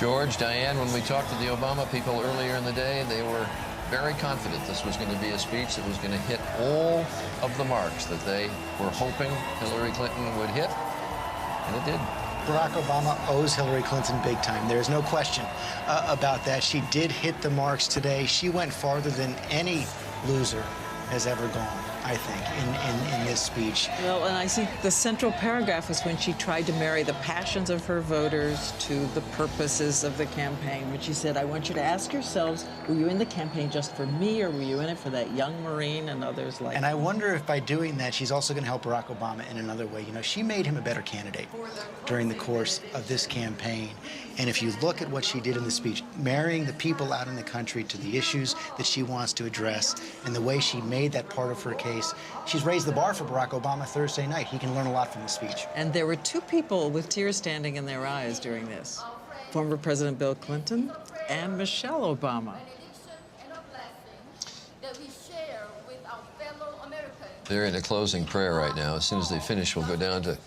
George, Diane, when we talked to the Obama people earlier in the day, they were very confident this was going to be a speech that was going to hit all of the marks that they were hoping Hillary Clinton would hit, and it did. Barack Obama owes Hillary Clinton big time. There's no question about that. She did hit the marks today. She went farther than any loser has ever gone, I think, in this speech. Well, and I think the central paragraph was when she tried to marry the passions of her voters to the purposes of the campaign, when she said, I want you to ask yourselves, were you in the campaign just for me, or were you in it for that young Marine and others like And I wonder if by doing that, she's also going to help Barack Obama in another way. You know, she made him a better candidate during the course of this campaign. And if you look at what she did in the speech, marrying the people out in the country to the issues that she wants to address, and the way she made that part of her case, she's raised the bar for Barack Obama Thursday night. He can learn a lot from the speech. And there were two people with tears standing in their eyes during this. Former President Bill Clinton and Michelle Obama. They're in a closing prayer right now. As soon as they finish, we'll go down to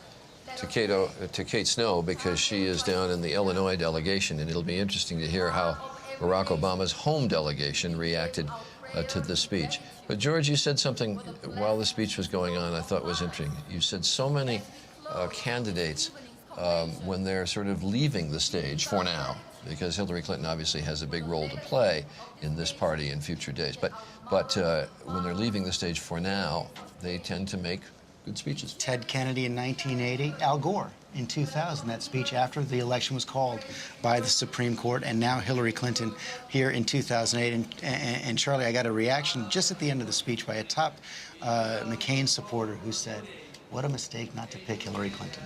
Kate Snow, because she is down in the Illinois delegation, and it'll be interesting to hear how Barack Obama's home delegation reacted to the speech. But George, you said something while the speech was going on I thought was interesting. You said so many candidates, when they're sort of leaving the stage for now, because Hillary Clinton obviously has a big role to play in this party in future days, but when they're leaving the stage for now, they tend to make good speeches. Ted Kennedy in 1980, Al Gore in 2000, that speech after the election was called by the Supreme Court, and now Hillary Clinton here in 2008. And Charlie, I got a reaction just at the end of the speech by a top McCain supporter who said, what a mistake not to pick Hillary Clinton.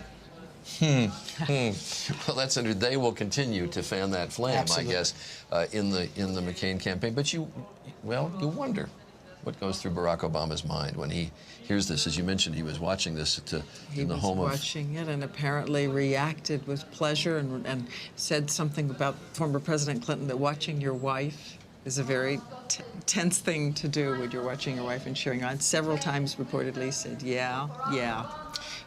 Well, that's under. They will continue to fan that flame, Absolutely. I guess, in the McCain campaign. But you wonder what goes through Barack Obama's mind when he hears this. As you mentioned, he was watching this in the home He was watching it and apparently reacted with pleasure and said something about former President Clinton, that watching your wife is a very tense thing to do when you're watching your wife and cheering on. Several times reportedly said, yeah.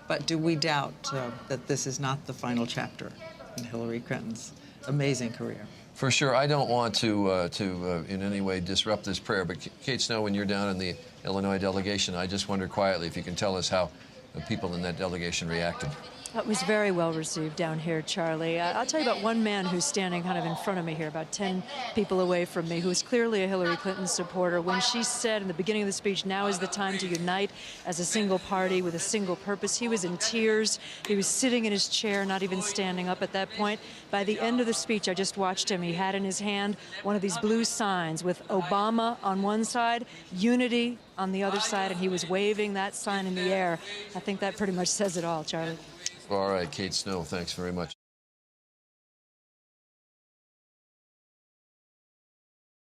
But do we doubt that this is not the final chapter in Hillary Clinton's amazing career? For sure. I don't want to in any way disrupt this prayer, but Kate Snow, when you're down in the Illinois delegation, I just wonder quietly if you can tell us how the people in that delegation reacted. It was very well received down here, Charlie. I'll tell you about one man who's standing kind of in front of me here, about 10 people away from me, who is clearly a Hillary Clinton supporter. When she said in the beginning of the speech, now is the time to unite as a single party with a single purpose, he was in tears. He was sitting in his chair, not even standing up at that point. By the end of the speech, I just watched him. He had in his hand one of these blue signs with Obama on one side, unity on the other side, and he was waving that sign in the air. I think that pretty much says it all, Charlie. All right, Kate Snow, thanks very much.